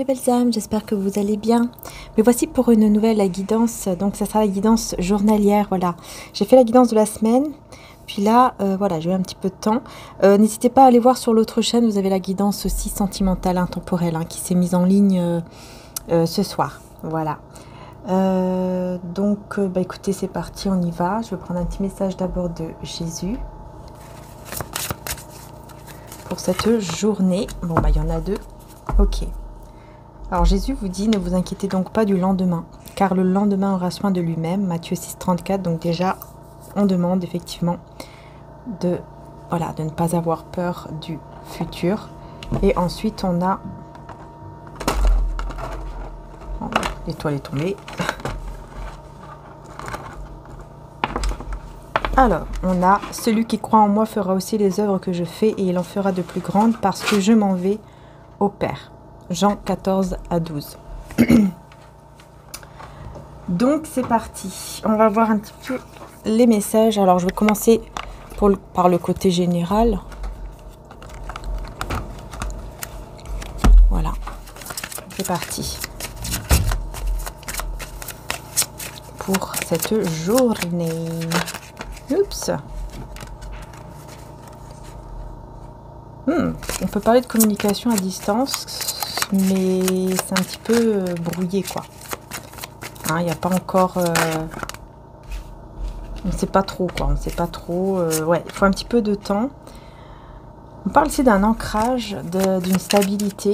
belles âmes, j'espère que vous allez bien. Me voici pour une nouvelle guidance, donc ça sera la guidance journalière, voilà. J'ai fait la guidance de la semaine, puis là, voilà, j'ai eu un petit peu de temps. N'hésitez pas à aller voir sur l'autre chaîne, vous avez la guidance aussi sentimentale, intemporelle, hein, qui s'est mise en ligne ce soir, voilà. Donc, bah, écoutez, c'est parti, on y va. Je vais prendre un petit message d'abord de Jésus. Pour cette journée, bon, bah, il y en a deux. Ok. Alors Jésus vous dit, ne vous inquiétez donc pas du lendemain, car le lendemain aura soin de lui-même. Matthieu 6, 34. Donc déjà, on demande effectivement de, voilà, de ne pas avoir peur du futur. Et ensuite, on a... Oh, l'étoile est tombée. Alors, on a « Celui qui croit en moi fera aussi les œuvres que je fais, et il en fera de plus grandes, parce que je m'en vais au Père. » Jean 14 à 12. Donc, c'est parti. On va voir un petit peu les messages. Alors, je vais commencer par le côté général. Voilà. C'est parti. Pour cette journée. Oups. On peut parler de communication à distance, mais c'est un petit peu brouillé, quoi. Il n'y a pas encore... on ne sait pas trop, quoi. On ne sait pas trop... ouais, il faut un petit peu de temps. On parle ici d'un ancrage, d'une stabilité.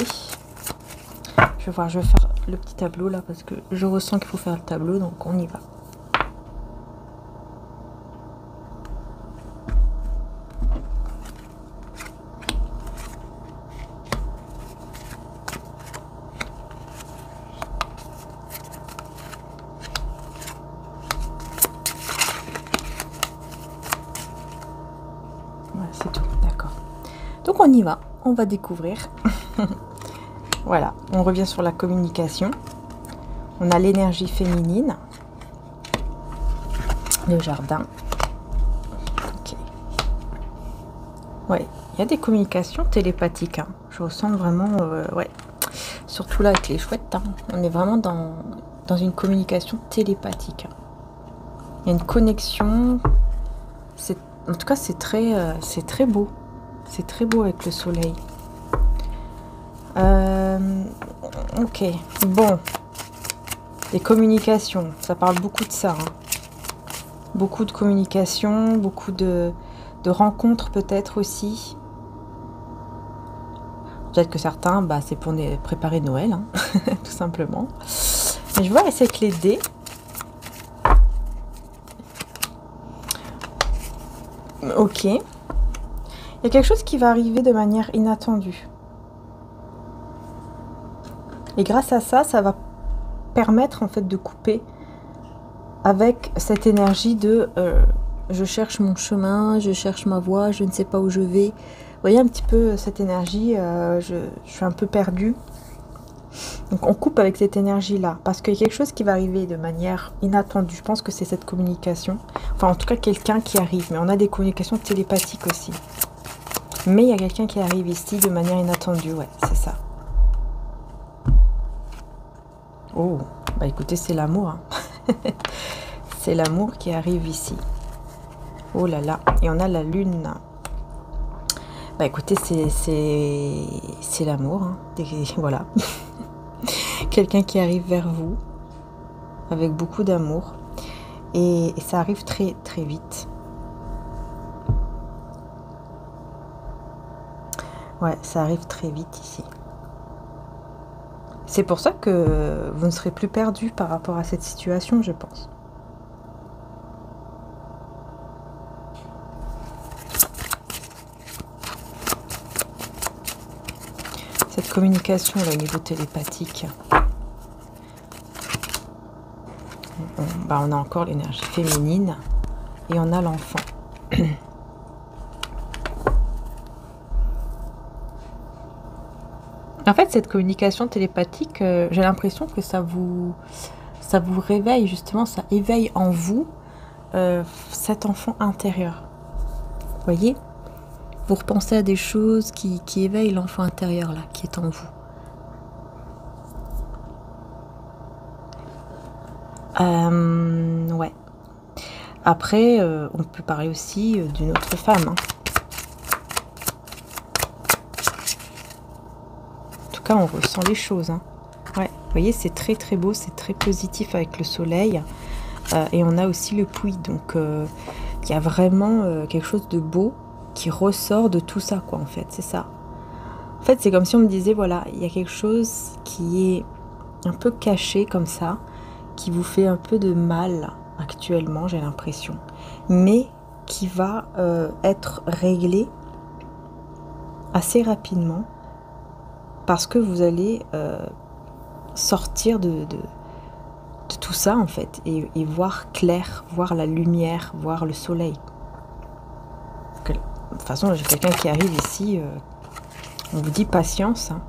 Je vais voir, je vais faire le petit tableau, là, parce que je ressens qu'il faut faire le tableau, donc on y va. C'est tout, d'accord. Donc on y va, on va découvrir. Voilà, on revient sur la communication. On a l'énergie féminine, le jardin. Ok. Ouais, il y a des communications télépathiques, hein. Je ressens vraiment, ouais. Surtout là avec les chouettes, hein. On est vraiment dans une communication télépathique. Il y a une connexion. En tout cas, c'est très beau. C'est très beau avec le soleil. Ok, bon. Les communications, ça parle beaucoup de ça. Hein. Beaucoup de communication, beaucoup de rencontres peut-être aussi. Peut-être que certains, bah, c'est pour préparer Noël, hein, tout simplement. Mais je vois avec les dés. Ok. Il y a quelque chose qui va arriver de manière inattendue. Et grâce à ça, ça va permettre en fait de couper avec cette énergie de je cherche mon chemin, je cherche ma voie, je ne sais pas où je vais. Vous voyez un petit peu cette énergie, je suis un peu perdue. Donc on coupe avec cette énergie-là, parce qu'il y a quelque chose qui va arriver de manière inattendue. Je pense que c'est cette communication. Enfin, en tout cas, quelqu'un qui arrive. Mais on a des communications télépathiques aussi. Mais il y a quelqu'un qui arrive ici de manière inattendue. Ouais, c'est ça. Oh, bah écoutez, c'est l'amour. Hein. C'est l'amour qui arrive ici. Oh là là. Et on a la lune. Bah écoutez, c'est l'amour. Hein. Voilà. Quelqu'un qui arrive vers vous avec beaucoup d'amour et ça arrive très très vite. Ouais, ça arrive très vite ici. C'est pour ça que vous ne serez plus perdu par rapport à cette situation, je pense. Cette communication là, au niveau télépathique. Bah, on a encore l'énergie féminine et on a l'enfant. En fait, cette communication télépathique, j'ai l'impression que ça vous réveille, justement, ça éveille en vous cet enfant intérieur. Vous voyez ? Vous repensez à des choses qui éveillent l'enfant intérieur, là, qui est en vous. Ouais. Après, on peut parler aussi d'une autre femme. Hein. En tout cas, on ressent les choses. Hein. Ouais. Vous voyez, c'est très très beau, c'est très positif avec le soleil. Et on a aussi le puits. Donc, il y a vraiment quelque chose de beau qui ressort de tout ça, quoi, en fait. C'est ça. En fait, c'est comme si on me disait, voilà, il y a quelque chose qui est un peu caché comme ça, qui vous fait un peu de mal actuellement, j'ai l'impression, mais qui va être réglé assez rapidement parce que vous allez sortir de tout ça en fait et voir clair, voir la lumière, voir le soleil. De toute façon, j'ai quelqu'un qui arrive ici, on vous dit patience, hein.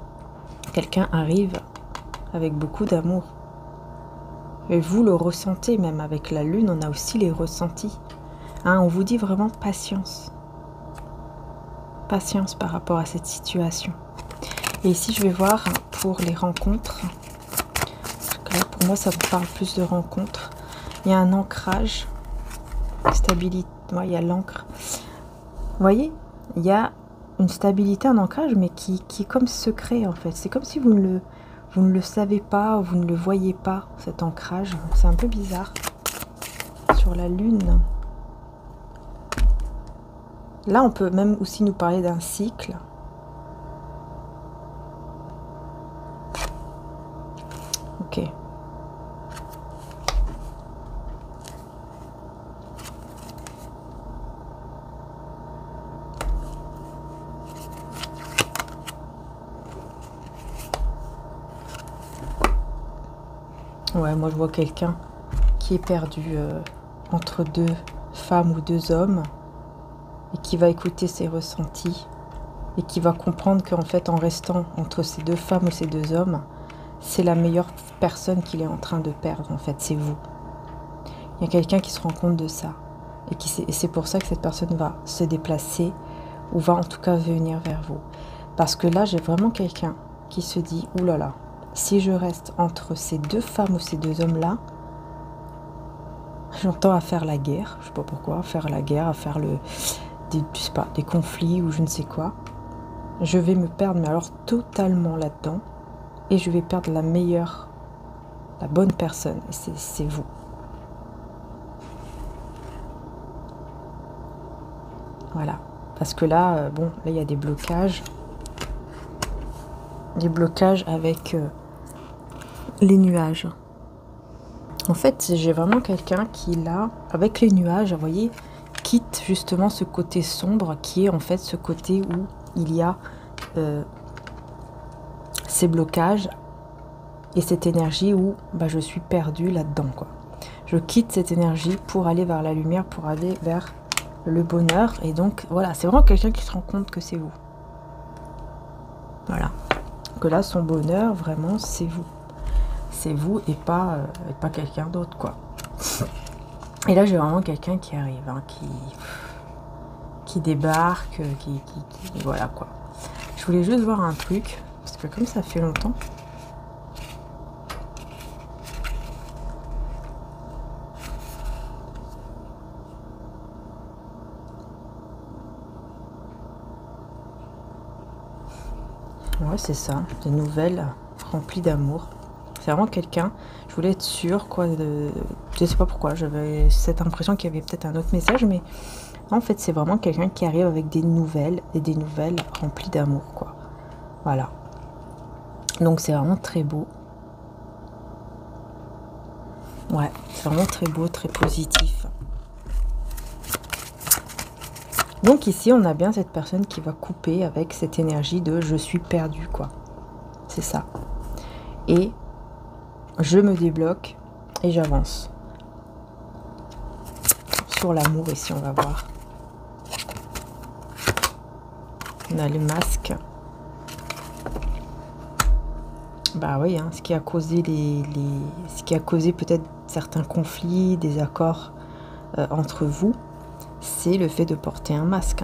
Quelqu'un arrive avec beaucoup d'amour. Et vous le ressentez, même avec la lune, on a aussi les ressentis. Hein, on vous dit vraiment patience. Patience par rapport à cette situation. Et ici, je vais voir pour les rencontres. Parce que là, pour moi, ça vous parle plus de rencontres. Il y a un ancrage, stabilité. Ouais, il y a l'encre. Vous voyez, il y a une stabilité, un ancrage, mais qui est comme secret, en fait. C'est comme si vous ne le savez pas, vous ne le voyez pas, cet ancrage. C'est un peu bizarre. Sur la lune. Là, on peut même aussi nous parler d'un cycle. Ok. Ouais, moi je vois quelqu'un qui est perdu entre deux femmes ou deux hommes et qui va écouter ses ressentis et qui va comprendre qu'en fait en restant entre ces deux femmes ou ces deux hommes, c'est la meilleure personne qu'il est en train de perdre en fait, c'est vous. Il y a quelqu'un qui se rend compte de ça et c'est pour ça que cette personne va se déplacer ou va en tout cas venir vers vous. Parce que là j'ai vraiment quelqu'un qui se dit « Ouh là là ». Si je reste entre ces deux femmes ou ces deux hommes-là, j'entends à faire la guerre, je sais pas pourquoi, à faire la guerre, à faire je sais pas, des conflits ou je ne sais quoi. Je vais me perdre, mais alors totalement là-dedans, et je vais perdre la meilleure, la bonne personne, et c'est vous. Voilà, parce que là, bon, là il y a des blocages avec les nuages. En fait, j'ai vraiment quelqu'un qui, là, avec les nuages, vous voyez, quitte justement ce côté sombre qui est en fait ce côté où il y a ces blocages et cette énergie où bah, je suis perdue là-dedans, quoi. Je quitte cette énergie pour aller vers la lumière, pour aller vers le bonheur. Et donc, voilà, c'est vraiment quelqu'un qui se rend compte que c'est vous. Voilà. Que là, son bonheur, vraiment, c'est vous. C'est vous et pas quelqu'un d'autre, quoi. Et là, j'ai vraiment quelqu'un qui arrive, hein, qui débarque, voilà, quoi. Je voulais juste voir un truc, parce que comme ça fait longtemps... Ouais, c'est ça, des nouvelles remplies d'amour. C'est vraiment quelqu'un, je voulais être sûre, quoi, je sais pas pourquoi, j'avais cette impression qu'il y avait peut-être un autre message, mais en fait, c'est vraiment quelqu'un qui arrive avec des nouvelles, et des nouvelles remplies d'amour, quoi. Voilà. Donc, c'est vraiment très beau. Ouais, c'est vraiment très beau, très positif. Donc ici, on a bien cette personne qui va couper avec cette énergie de « je suis perdu », quoi. C'est ça. Et je me débloque et j'avance. Sur l'amour ici, on va voir. On a les masques. Bah oui, hein, ce qui a causé ce qui a causé peut-être certains conflits, des accords entre vous, c'est le fait de porter un masque.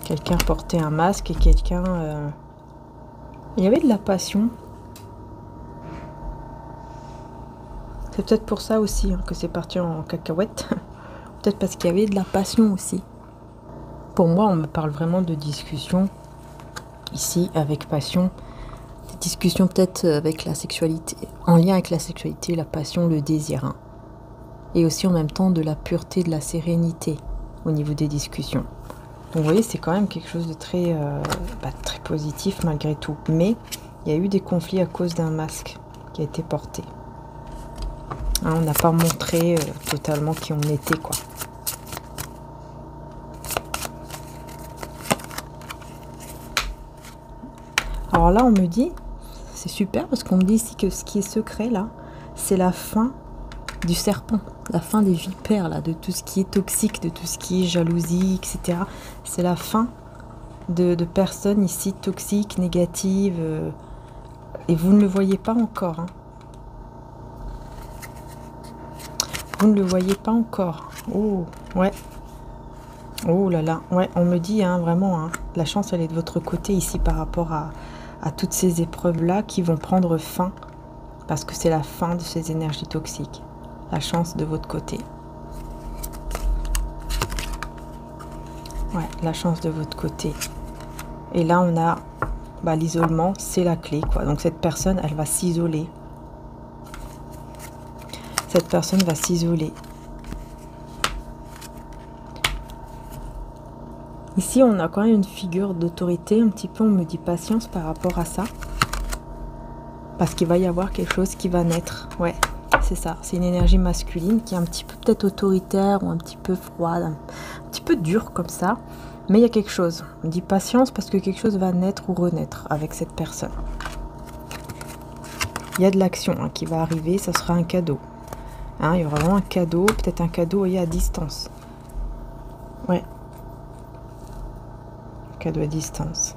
Quelqu'un portait un masque et quelqu'un Il y avait de la passion. C'est peut-être pour ça aussi que c'est parti en cacahuète. Peut-être parce qu'il y avait de la passion aussi. Pour moi, on me parle vraiment de discussion ici avec passion. Des discussions peut-être avec la sexualité, en lien avec la sexualité, la passion, le désir. Hein. Et aussi en même temps de la pureté, de la sérénité au niveau des discussions. Donc vous voyez, c'est quand même quelque chose de très, très positif malgré tout. Mais il y a eu des conflits à cause d'un masque qui a été porté. Hein, on n'a pas montré totalement qui on était, quoi. Alors là, on me dit, c'est super parce qu'on me dit ici que ce qui est secret là, c'est la fin du serpent, la fin des vipères là, de tout ce qui est toxique, de tout ce qui est jalousie, etc. C'est la fin de personnes ici toxiques, négatives, et vous ne le voyez pas encore. Hein. Vous ne le voyez pas encore. Oh, ouais. Oh là là, ouais, on me dit hein, vraiment, hein, la chance elle est de votre côté ici par rapport à toutes ces épreuves-là qui vont prendre fin, parce que c'est la fin de ces énergies toxiques. La chance de votre côté. Ouais, la chance de votre côté. Et là, on a l'isolement, c'est la clé, quoi. Donc cette personne, elle va s'isoler. Cette personne va s'isoler. Ici, on a quand même une figure d'autorité, un petit peu, on me dit patience par rapport à ça. Parce qu'il va y avoir quelque chose qui va naître. Ouais, c'est ça. C'est une énergie masculine qui est un petit peu peut-être autoritaire ou un petit peu froide, un petit peu dure comme ça. Mais il y a quelque chose. On me dit patience parce que quelque chose va naître ou renaître avec cette personne. Il y a de l'action hein, qui va arriver, ça sera un cadeau. Hein, il y aura vraiment un cadeau, peut-être un cadeau voyez, à distance. Ouais. Cadeau à distance.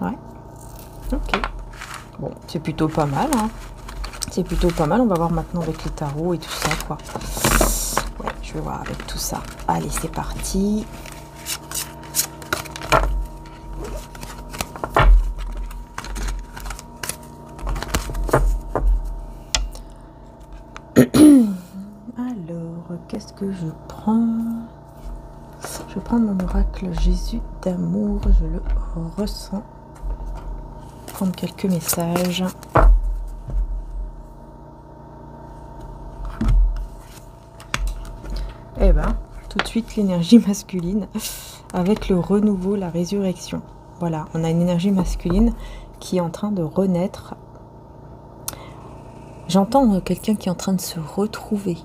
Ouais. Ok. Bon, c'est plutôt pas mal. Hein. C'est plutôt pas mal. On va voir maintenant avec les tarots et tout ça, quoi. Ouais, je vais voir avec tout ça. Allez, c'est parti. Alors, qu'est-ce que je prends ? Je prends mon oracle Jésus d'amour, je le ressens. Prendre quelques messages. Eh ben, tout de suite l'énergie masculine avec le renouveau, la résurrection. Voilà, on a une énergie masculine qui est en train de renaître. J'entends quelqu'un qui est en train de se retrouver.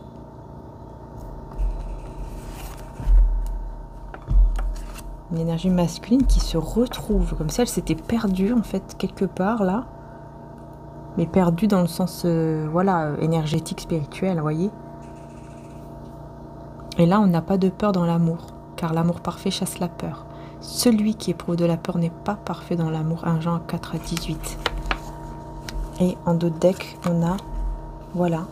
Une énergie masculine qui se retrouve, comme si elle s'était perdue en fait quelque part là, mais perdue dans le sens voilà énergétique, spirituel, vous voyez. Et là on n'a pas de peur dans l'amour, car l'amour parfait chasse la peur. Celui qui éprouve de la peur n'est pas parfait dans l'amour. 1 Jean 4 à 18. Et en d'autres decks on a voilà.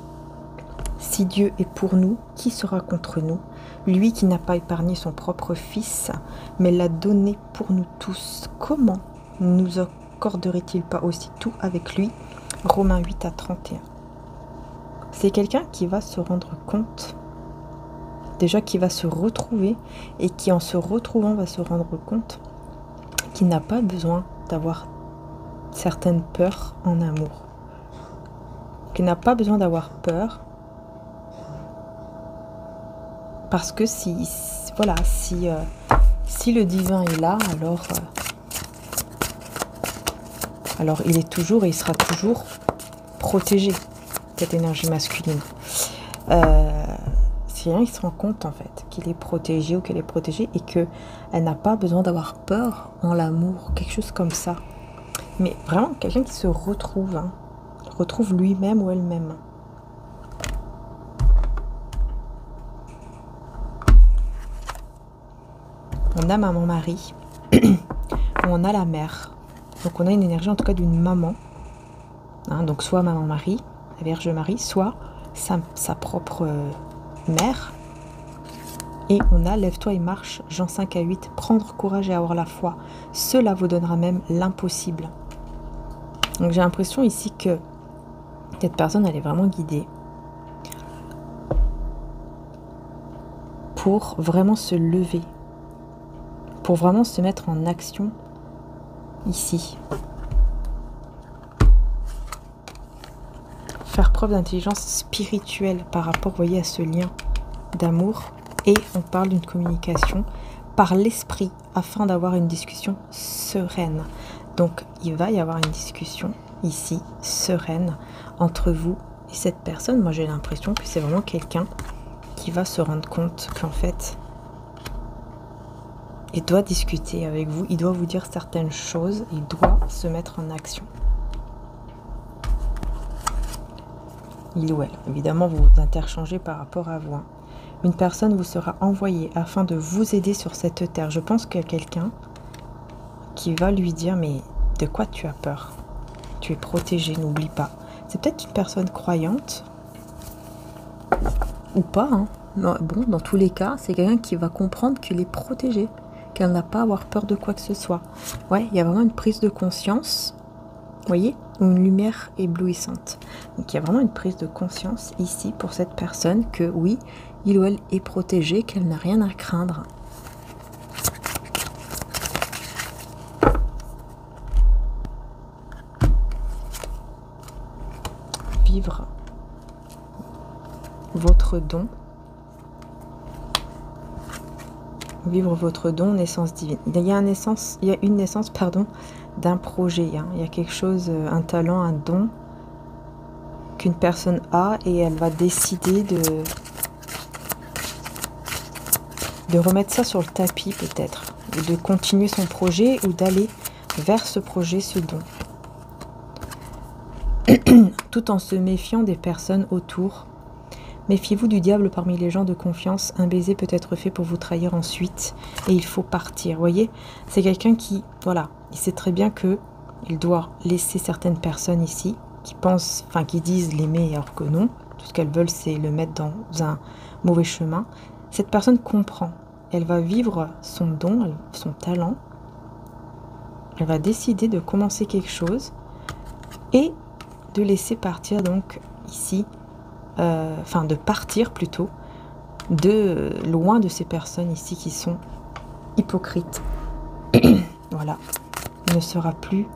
Si Dieu est pour nous, qui sera contre nous? Lui qui n'a pas épargné son propre fils, mais l'a donné pour nous tous. Comment nous accorderait-il pas aussi tout avec lui? Romains 8 à 31. C'est quelqu'un qui va se rendre compte, déjà qui va se retrouver, et qui en se retrouvant va se rendre compte qu'il n'a pas besoin d'avoir certaines peurs en amour. Qu'il n'a pas besoin d'avoir peur. Parce que si le divin est là, alors il est toujours et il sera toujours protégé, cette énergie masculine. Si il se rend compte en fait qu'il est protégé ou qu'elle est protégée et qu'elle n'a pas besoin d'avoir peur en l'amour, quelque chose comme ça. Mais vraiment quelqu'un qui se retrouve, hein, retrouve lui-même ou elle-même. On a maman-mari, on a la mère. Donc on a une énergie en tout cas d'une maman. Hein, donc soit maman-mari, la Vierge Marie, soit sa propre mère. Et on a lève-toi et marche, Jean 5 à 8, prendre courage et avoir la foi. Cela vous donnera même l'impossible. Donc j'ai l'impression ici que cette personne, elle est vraiment guidée pour vraiment se lever, pour vraiment se mettre en action ici. Faire preuve d'intelligence spirituelle par rapport, vous voyez, à ce lien d'amour. Et on parle d'une communication par l'esprit afin d'avoir une discussion sereine. Donc il va y avoir une discussion ici sereine entre vous et cette personne. Moi j'ai l'impression que c'est vraiment quelqu'un qui va se rendre compte qu'en fait il doit discuter avec vous, il doit vous dire certaines choses, il doit se mettre en action. Il ou elle, évidemment vous vous interchangez par rapport à vous. Une personne vous sera envoyée afin de vous aider sur cette terre. Je pense qu'il y a quelqu'un qui va lui dire, mais de quoi tu as peur? Tu es protégé, n'oublie pas. C'est peut-être une personne croyante ou pas. Hein. Bon, dans tous les cas, c'est quelqu'un qui va comprendre qu'il est protégé, qu'elle n'a pas à avoir peur de quoi que ce soit. Ouais, il y a vraiment une prise de conscience, vous voyez, une lumière éblouissante. Donc il y a vraiment une prise de conscience ici pour cette personne que oui, il ou elle est protégé, qu'elle n'a rien à craindre. Vivre votre don. Vivre votre don, naissance divine. Il y a une naissance, pardon, d'un projet. Hein. Il y a quelque chose, un talent, un don qu'une personne a et elle va décider de remettre ça sur le tapis peut-être, ou de continuer son projet ou d'aller vers ce projet, ce don. Tout en se méfiant des personnes autour. Méfiez-vous du diable parmi les gens de confiance. Un baiser peut être fait pour vous trahir ensuite et il faut partir. Vous voyez, c'est quelqu'un qui, voilà, il sait très bien que il doit laisser certaines personnes ici qui pensent, enfin qui disent l'aimer alors que non. Tout ce qu'elles veulent, c'est le mettre dans un mauvais chemin. Cette personne comprend. Elle va vivre son don, son talent. Elle va décider de commencer quelque chose et de laisser partir donc ici, enfin de partir plutôt, de loin de ces personnes ici qui sont hypocrites. Voilà, il ne sera plus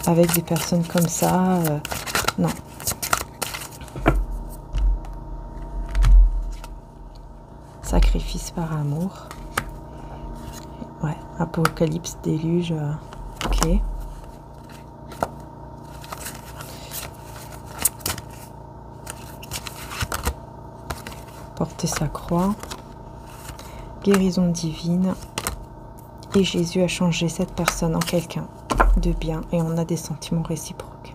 avec des personnes comme ça, non. Sacrifice par amour. Ouais, apocalypse, déluge, ok. Porter sa croix, guérison divine, et Jésus a changé cette personne en quelqu'un de bien, et on a des sentiments réciproques.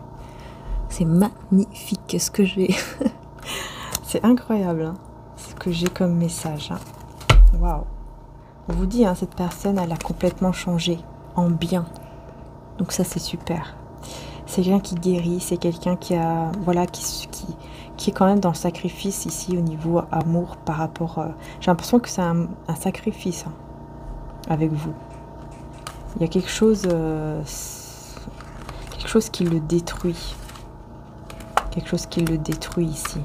C'est magnifique ce que j'ai. C'est incroyable hein, ce que j'ai comme message. Hein. Waouh! On vous dit, hein, cette personne, elle a complètement changé en bien. Donc ça, c'est super. C'est quelqu'un qui guérit, c'est quelqu'un qui a, voilà, qui est quand même dans le sacrifice ici au niveau amour par rapport... j'ai l'impression que c'est un sacrifice hein, avec vous. Il y a quelque chose qui le détruit. Quelque chose qui le détruit ici.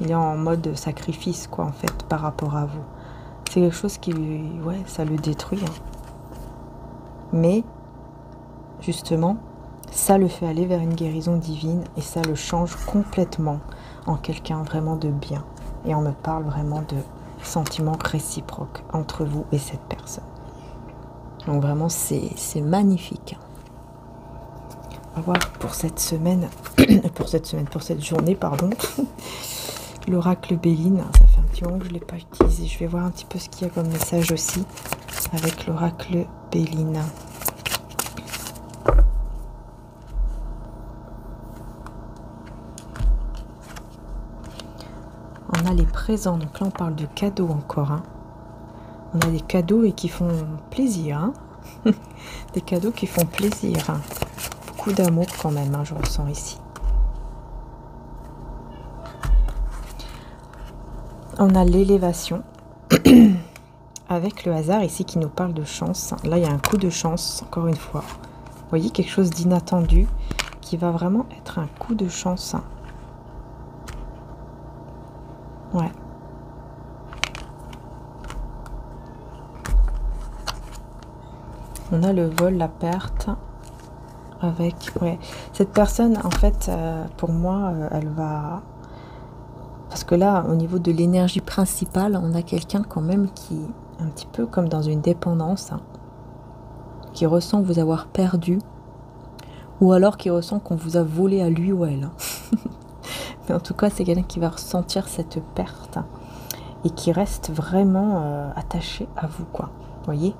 Il est en mode sacrifice quoi en fait par rapport à vous. C'est quelque chose qui, ouais, ça le détruit. Hein. Mais justement, ça le fait aller vers une guérison divine et ça le change complètement en quelqu'un vraiment de bien. Et on me parle vraiment de sentiments réciproques entre vous et cette personne. Donc vraiment, c'est magnifique. On va voir pour cette semaine, pour cette journée, pardon. L'oracle Béline, ça fait un petit moment que je ne l'ai pas utilisé. Je vais voir un petit peu ce qu'il y a comme message aussi avec l'oracle Béline. On a les présents, donc là on parle de cadeaux encore. Hein. On a des cadeaux et qui font plaisir. Hein. Des cadeaux qui font plaisir. Hein. Beaucoup d'amour quand même, hein, je ressens ici. On a l'élévation. avec le hasard ici qui nous parle de chance. Là, il y a un coup de chance, encore une fois. Vous voyez, quelque chose d'inattendu qui va vraiment être un coup de chance. Ouais. On a le vol, la perte. Avec, ouais. Cette personne, en fait, pour moi, elle va... Parce que là, au niveau de l'énergie principale, on a quelqu'un quand même qui, un petit peu comme dans une dépendance, hein, qui ressent vous avoir perdu, ou alors qui ressent qu'on vous a volé à lui ou à elle. Hein. Mais en tout cas, c'est quelqu'un qui va ressentir cette perte, hein, et qui reste vraiment attaché à vous, quoi. Vous voyez ?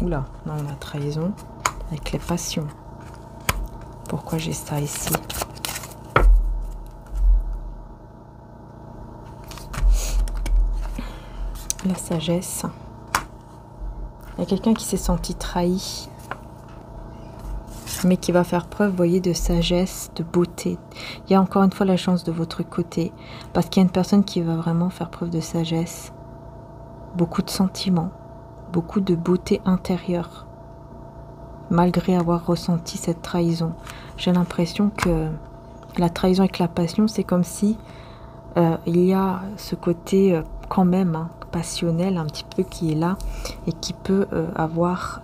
Oula, là on a trahison avec les passions. Pourquoi j'ai ça ici? La sagesse. Il y a quelqu'un qui s'est senti trahi, mais qui va faire preuve, vous voyez, de sagesse, de beauté. Il y a encore une fois la chance de votre côté, parce qu'il y a une personne qui va vraiment faire preuve de sagesse, beaucoup de sentiments, beaucoup de beauté intérieure, malgré avoir ressenti cette trahison. J'ai l'impression que la trahison avec la passion, c'est comme si il y a ce côté quand même hein, passionnel un petit peu qui est là et qui peut avoir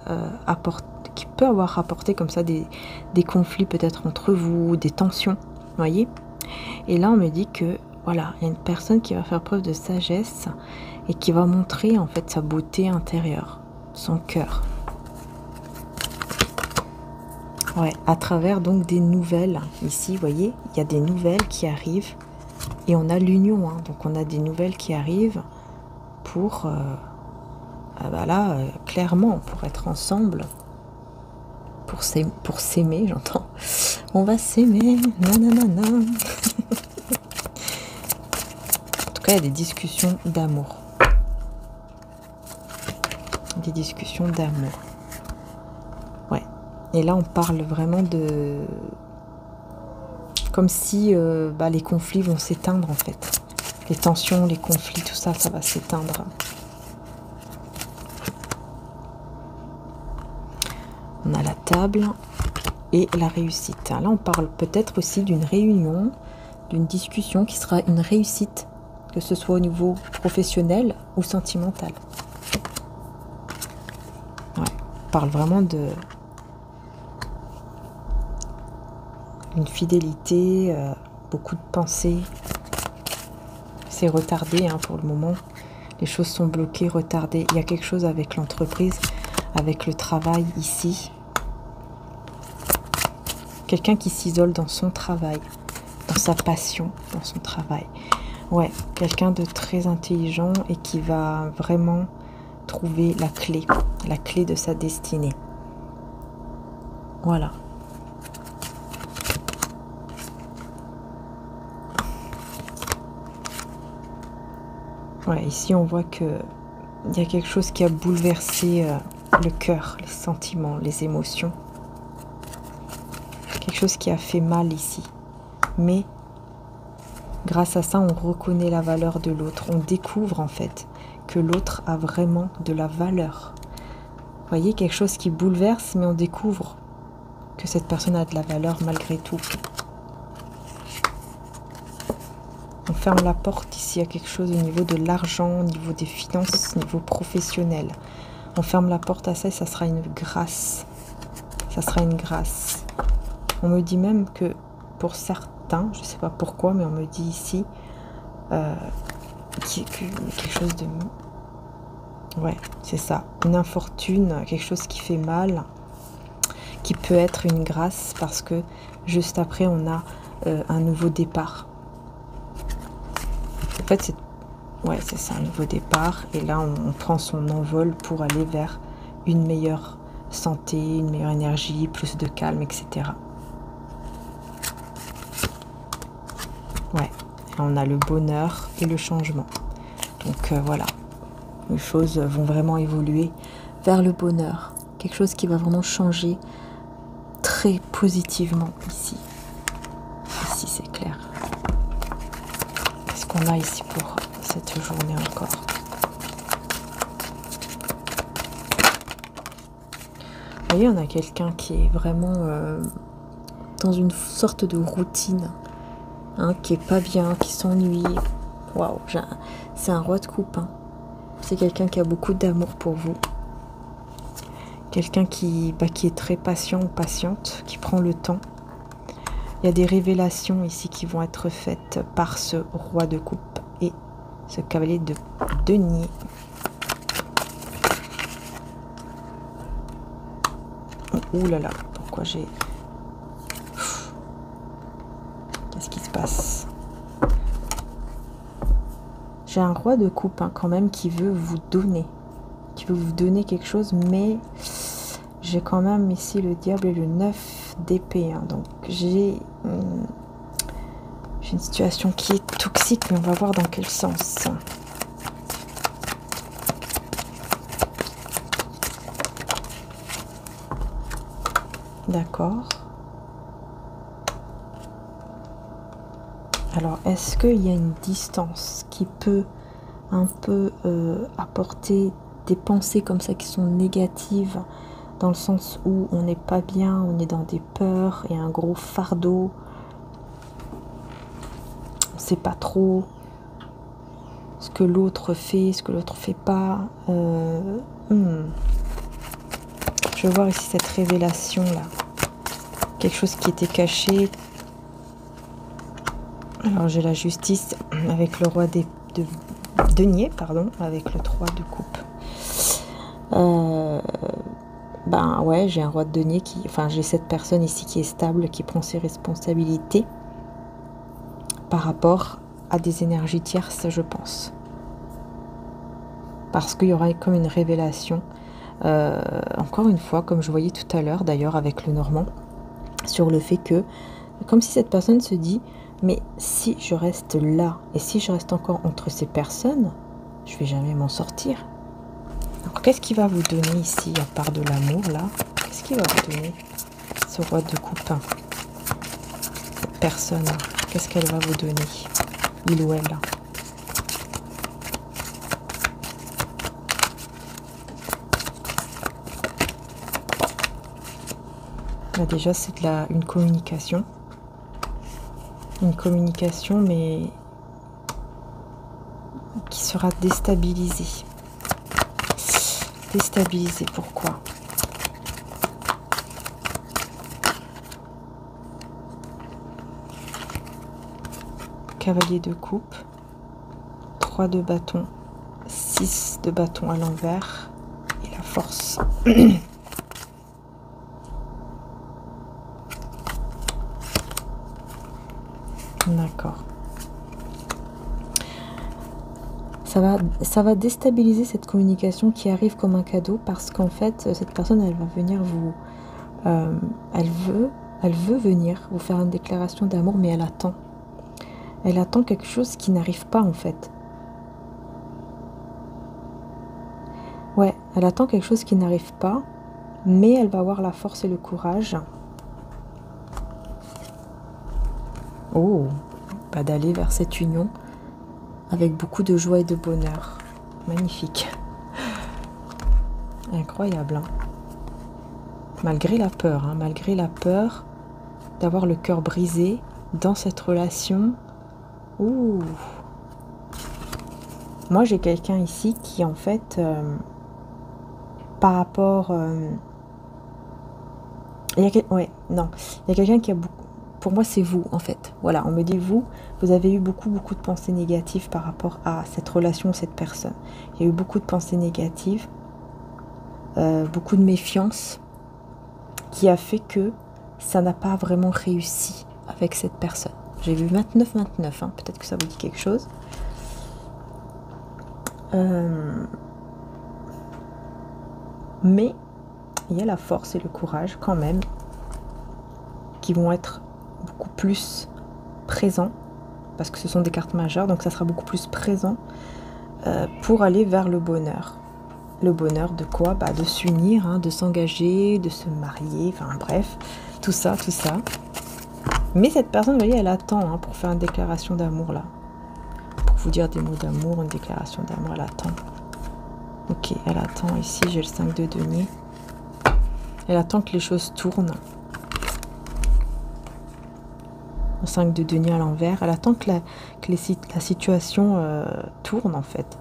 apporté comme ça des conflits peut-être entre vous, des tensions, vous voyez. Et là on me dit que voilà, il y a une personne qui va faire preuve de sagesse et qui va montrer en fait sa beauté intérieure, son cœur. Ouais, à travers donc des nouvelles. Ici, vous voyez, il y a des nouvelles qui arrivent et on a l'union. Hein, donc on a des nouvelles qui arrivent pour, clairement, pour être ensemble, pour s'aimer, j'entends. On va s'aimer, nanana. En tout cas, il y a des discussions d'amour. Des discussions d'amour. Ouais. Et là, on parle vraiment de... Comme si les conflits vont s'éteindre, en fait. Les tensions, les conflits, tout ça, ça va s'éteindre. On a la table et la réussite. Là, on parle peut-être aussi d'une réunion, d'une discussion qui sera une réussite, que ce soit au niveau professionnel ou sentimental. Ouais, on parle vraiment de... une fidélité, beaucoup de pensées. C'est retardé hein, pour le moment. Les choses sont bloquées, retardées. Il y a quelque chose avec l'entreprise, avec le travail ici. Quelqu'un qui s'isole dans son travail, dans sa passion, dans son travail. Ouais, quelqu'un de très intelligent et qui va vraiment trouver la clé de sa destinée. Voilà. Ouais, ici on voit que il y a quelque chose qui a bouleversé le cœur, les sentiments, les émotions. Quelque chose qui a fait mal ici. Mais grâce à ça, on reconnaît la valeur de l'autre. On découvre en fait que l'autre a vraiment de la valeur. Vous voyez, quelque chose qui bouleverse, mais on découvre que cette personne a de la valeur malgré tout. On ferme la porte ici à quelque chose au niveau de l'argent, au niveau des finances, au niveau professionnel. On ferme la porte à ça et ça sera une grâce. Ça sera une grâce. On me dit même que pour certains, je ne sais pas pourquoi, mais on me dit ici quelque chose de... Ouais, c'est ça. Une infortune, quelque chose qui fait mal, qui peut être une grâce parce que juste après, on a un nouveau départ. En fait, c'est ça, un nouveau départ. Et là, on prend son envol pour aller vers une meilleure santé, une meilleure énergie, plus de calme, etc. Ouais, et on a le bonheur et le changement. Donc voilà, les choses vont vraiment évoluer vers le bonheur. Quelque chose qui va vraiment changer très positivement ici. Ici, c'est qu'on a ici pour cette journée encore? Vous voyez, on a quelqu'un qui est vraiment dans une sorte de routine, hein, qui est pas bien, qui s'ennuie. Waouh, c'est un roi de coupe. Hein. C'est quelqu'un qui a beaucoup d'amour pour vous. Quelqu'un qui est très patient ou patiente, qui prend le temps. Il y a des révélations ici qui vont être faites par ce roi de coupe et ce cavalier de denier. Ouh là là, pourquoi j'ai... Qu'est-ce qui se passe? J'ai un roi de coupe, hein, quand même, qui veut vous donner. Qui veut vous donner quelque chose, mais j'ai quand même ici le diable et le 9 d'épée. Hein, donc j'ai une situation qui est toxique, mais on va voir dans quel sens. D'accord. Alors, est-ce qu'il y a une distance qui peut un peu apporter des pensées comme ça qui sont négatives, dans le sens où on n'est pas bien, on est dans des peurs et un gros fardeau, on ne sait pas trop ce que l'autre fait, ce que l'autre fait pas. Je vais voir ici cette révélation là, quelque chose qui était caché. Alors j'ai la justice avec le roi de denier, pardon, avec le 3 de coupe. Ben ouais, j'ai un roi de denier qui... Enfin, j'ai cette personne ici qui est stable, qui prend ses responsabilités par rapport à des énergies tierces, je pense. Parce qu'il y aura comme une révélation, encore une fois, comme je voyais tout à l'heure, d'ailleurs, avec le Normand, sur le fait que, comme si cette personne se dit, mais si je reste là, et si je reste encore entre ces personnes, je vais jamais m'en sortir. Alors, qu'est-ce qu'il va vous donner ici, à part de l'amour, là? Qu'est-ce qu'il va vous donner, ce roi de coupe? Cette personne, qu'est-ce qu'elle va vous donner, il ou elle? Là, déjà, c'est une communication. Une communication, mais qui sera déstabilisée. Déstabilisée, pourquoi? Cavalier de coupe, 3 de bâton, 6 de bâton à l'envers et la force. D'accord. Ça va déstabiliser cette communication qui arrive comme un cadeau, parce qu'en fait, cette personne, elle va venir vous... elle veut venir vous faire une déclaration d'amour, mais elle attend. Elle attend quelque chose qui n'arrive pas, en fait. Ouais, elle attend quelque chose qui n'arrive pas, mais elle va avoir la force et le courage. Oh, bah d'aller vers cette union avec beaucoup de joie et de bonheur. Magnifique. Incroyable. Hein. Malgré la peur, hein, malgré la peur d'avoir le cœur brisé dans cette relation. Ouh. Moi, j'ai quelqu'un ici qui, en fait, par rapport... il y a quelqu'un qui a beaucoup... Pour moi, c'est vous, en fait. Voilà, on me dit, vous avez eu beaucoup de pensées négatives par rapport à cette relation, cette personne. Il y a eu beaucoup de pensées négatives, beaucoup de méfiance, qui a fait que ça n'a pas vraiment réussi avec cette personne. J'ai vu 29-29, hein, peut-être que ça vous dit quelque chose. Mais il y a la force et le courage, quand même, qui vont être beaucoup plus présent, parce que ce sont des cartes majeures, donc ça sera beaucoup plus présent pour aller vers le bonheur. Le bonheur de quoi? Bah, de s'unir, hein, de s'engager, de se marier, enfin bref, tout ça, tout ça. Mais cette personne, vous voyez, elle attend, hein, pour faire une déclaration d'amour là. pour vous dire des mots d'amour, une déclaration d'amour. Elle attend. Ok, elle attend. Ici, j'ai le 5 de denier. Elle attend que les choses tournent. Le 5 de denier à l'envers. Elle attend que la situation tourne, en fait.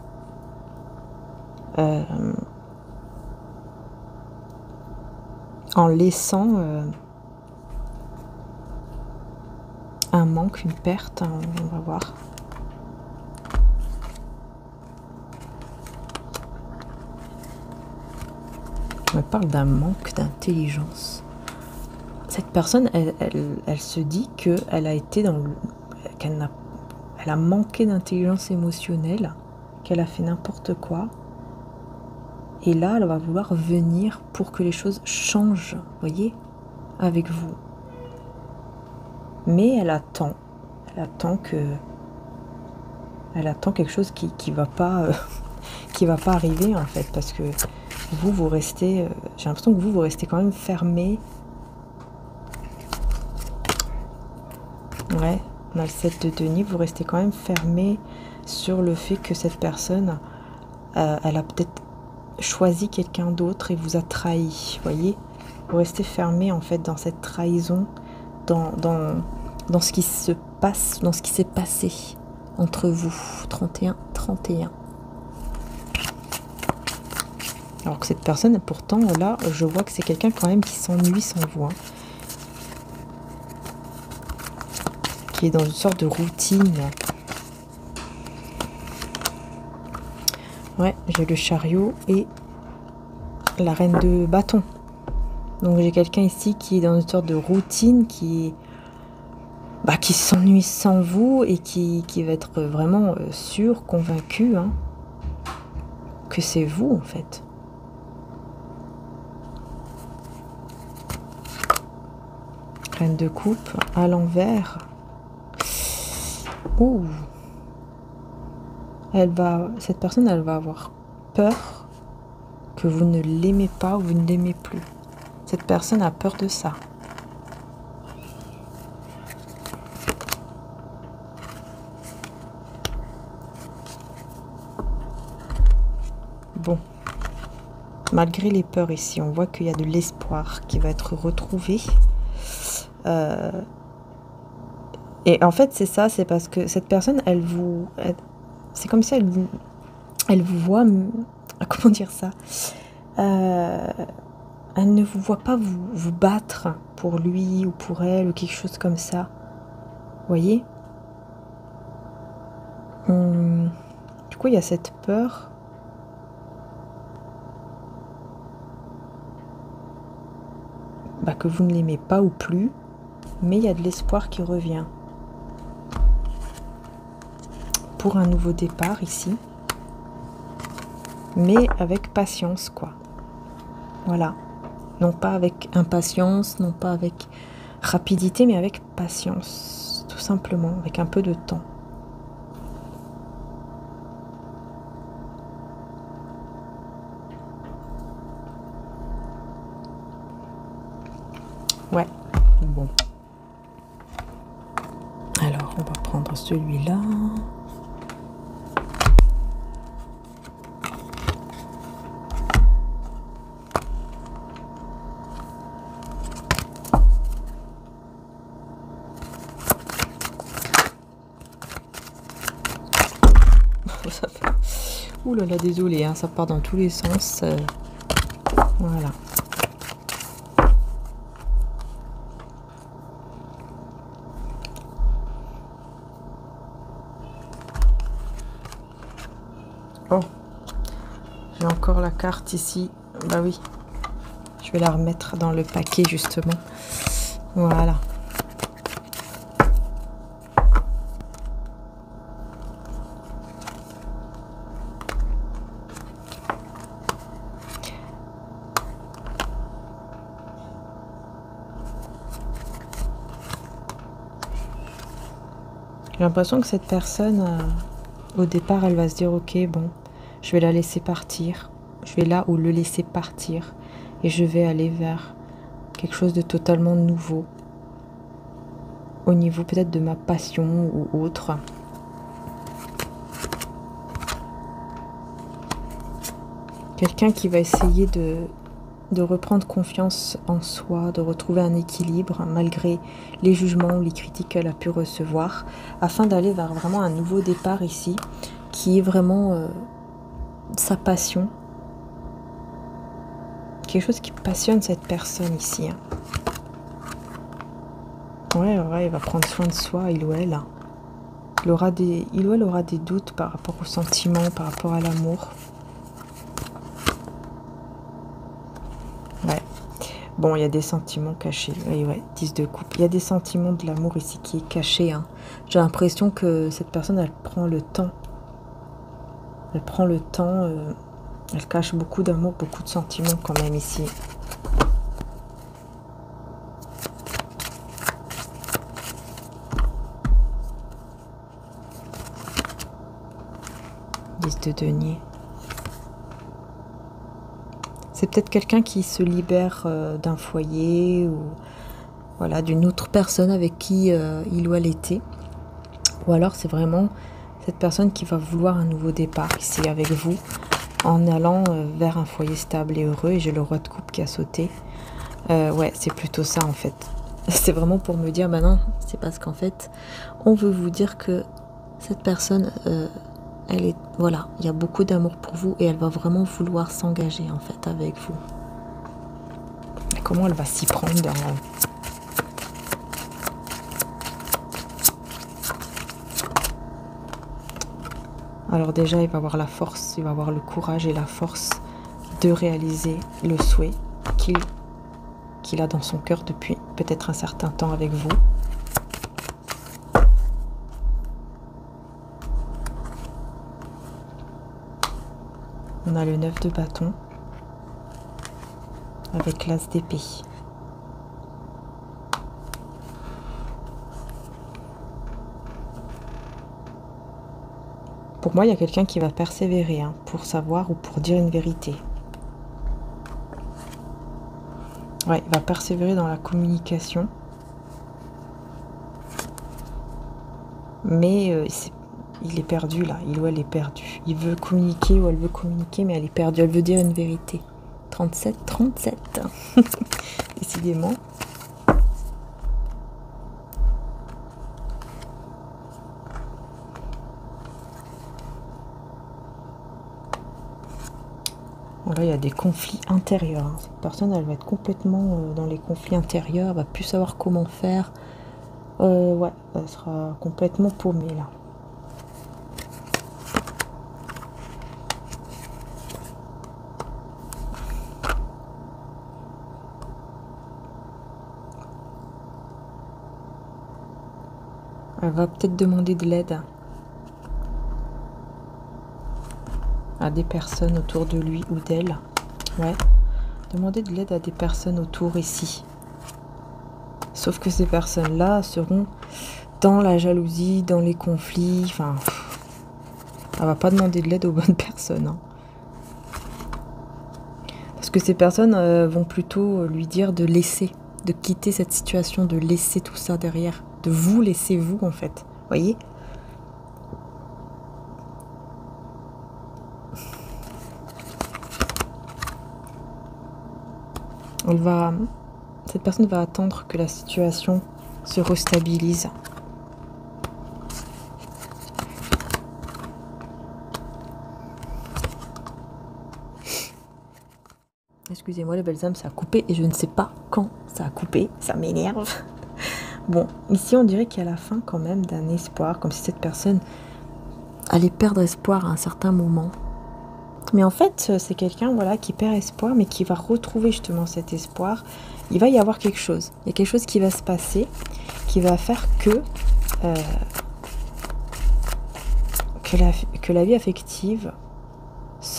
En laissant un manque, une perte, on va voir. On me parle d'un manque d'intelligence. Cette personne, elle se dit qu'elle a été elle a manqué d'intelligence émotionnelle, qu'elle a fait n'importe quoi. Et là, elle va vouloir venir pour que les choses changent, voyez, avec vous. Mais elle attend quelque chose qui va pas arriver en fait, parce que vous restez, j'ai l'impression que vous restez quand même fermé. Ouais, on a le 7 de denier, vous restez quand même fermé sur le fait que cette personne, elle a peut-être choisi quelqu'un d'autre et vous a trahi, voyez. Vous restez fermé en fait dans cette trahison, dans ce qui se passe, dans ce qui s'est passé entre vous. 31. Alors que cette personne, pourtant, là, je vois que c'est quelqu'un quand même qui s'ennuie sans vous. Hein. Qui est dans une sorte de routine. Ouais, j'ai le chariot et la reine de bâton. Donc j'ai quelqu'un ici qui est dans une sorte de routine, qui s'ennuie sans vous et qui va être vraiment sûr, convaincu hein, que c'est vous en fait. Reine de coupe à l'envers. Ouh. Cette personne, elle va avoir peur que vous ne l'aimez pas ou vous ne l'aimez plus. Cette personne a peur de ça. Bon. Malgré les peurs ici, on voit qu'il y a de l'espoir qui va être retrouvé. Et en fait, c'est ça, c'est parce que cette personne, c'est comme si elle vous voit, comment dire ça, elle ne vous voit pas vous battre pour lui ou pour elle ou quelque chose comme ça. Vous voyez? Du coup, il y a cette peur. Que vous ne l'aimez pas ou plus, mais il y a de l'espoir qui revient. Pour un nouveau départ ici. Mais avec patience, quoi. Voilà. Non pas avec impatience, non pas avec rapidité, mais avec patience. Tout simplement, avec un peu de temps. Ouais, bon. Alors, on va prendre celui-là. Ouh là là, désolé, hein, ça part dans tous les sens. Voilà. Oh, j'ai encore la carte ici. Bah oui, je vais la remettre dans le paquet justement. Voilà. J'ai l'impression que cette personne, au départ, elle va se dire, ok, bon, je vais la laisser partir. Je vais là où le laisser partir. Et je vais aller vers quelque chose de totalement nouveau. Au niveau peut-être de ma passion ou autre. Quelqu'un qui va essayer de reprendre confiance en soi, de retrouver un équilibre malgré les jugements ou les critiques qu'elle a pu recevoir, afin d'aller vers vraiment un nouveau départ ici, qui est vraiment sa passion. Quelque chose qui passionne cette personne ici. Hein. Ouais, il va prendre soin de soi, il ou elle. Il ou elle aura des doutes par rapport aux sentiments, par rapport à l'amour. Ouais. Bon, il y a des sentiments cachés. Oui, ouais, 10 de coupe. Il y a des sentiments de l'amour ici qui est caché. Hein. J'ai l'impression que cette personne, elle prend le temps. Elle prend le temps. Elle cache beaucoup d'amour, beaucoup de sentiments quand même ici. De denier. C'est peut-être quelqu'un qui se libère d'un foyer ou voilà, d'une autre personne avec qui il ou elle était. Ou alors c'est vraiment cette personne qui va vouloir un nouveau départ ici avec vous en allant vers un foyer stable et heureux. Et j'ai le roi de coupe qui a sauté. Ouais, c'est plutôt ça en fait. C'est vraiment pour me dire, bah non, c'est parce qu'en fait, on veut vous dire que cette personne... elle est, voilà, il y a beaucoup d'amour pour vous et elle va vraiment vouloir s'engager en fait avec vous. Et comment elle va s'y prendre Alors déjà, il va avoir la force, il va avoir le courage et la force de réaliser le souhait qu'il a dans son cœur depuis peut-être un certain temps avec vous. On a le 9 de bâton avec l'as d'épée. Pour moi, il y a quelqu'un qui va persévérer hein, pour savoir ou pour dire une vérité. Ouais, il va persévérer dans la communication. Mais il est perdu là, il ou elle est perdu. Il veut communiquer ou elle veut communiquer, mais elle est perdue. Elle veut dire une vérité. 37, 37. Décidément. Là, il y a des conflits intérieurs. Hein. Cette personne, elle va être complètement dans les conflits intérieurs. Elle va plus savoir comment faire. Ouais, elle sera complètement paumée là. Elle va peut-être demander de l'aide à des personnes autour de lui ou d'elle. Ouais, demander de l'aide à des personnes autour ici. Sauf que ces personnes-là seront dans la jalousie, dans les conflits. Enfin, elle va pas demander de l'aide aux bonnes personnes. Hein. Parce que ces personnes vont plutôt lui dire de laisser, de quitter cette situation, de laisser tout ça derrière. De vous laisser vous, en fait. Voyez ? Cette personne va attendre que la situation se restabilise. Excusez-moi les belles âmes, ça a coupé et je ne sais pas quand ça a coupé, ça m'énerve. Bon, ici on dirait qu'il y a la fin quand même d'un espoir, comme si cette personne allait perdre espoir à un certain moment. Mais en fait, c'est quelqu'un voilà, qui perd espoir, mais qui va retrouver justement cet espoir. Il va y avoir quelque chose. Il y a quelque chose qui va se passer, qui va faire que la vie affective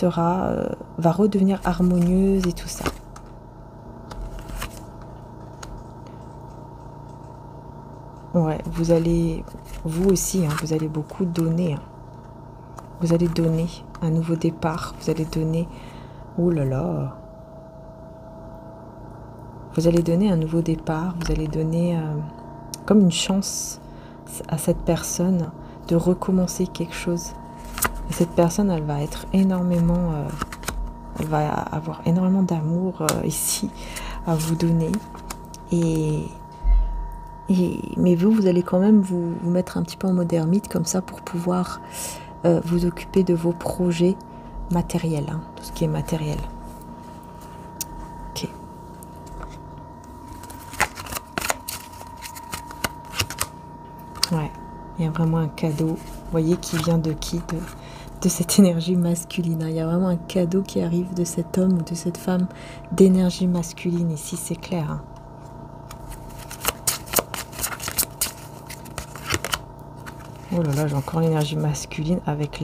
va redevenir harmonieuse et tout ça. Ouais, vous aussi, hein, vous allez beaucoup donner. Hein. Vous allez donner un nouveau départ. Vous allez donner... Oh là là. Vous allez donner un nouveau départ. Vous allez donner comme une chance à cette personne de recommencer quelque chose. Et cette personne, elle va être énormément... Elle va avoir énormément d'amour ici à vous donner. Mais vous allez quand même vous mettre un petit peu en mode ermite comme ça pour pouvoir vous occuper de vos projets matériels, hein, tout ce qui est matériel. Ok. Ouais, il y a vraiment un cadeau, vous voyez, qui vient de qui? De cette énergie masculine. Il y a vraiment un cadeau qui arrive de cet homme ou de cette femme d'énergie masculine ici, c'est clair. Hein. Oh là là, j'ai encore l'énergie masculine avec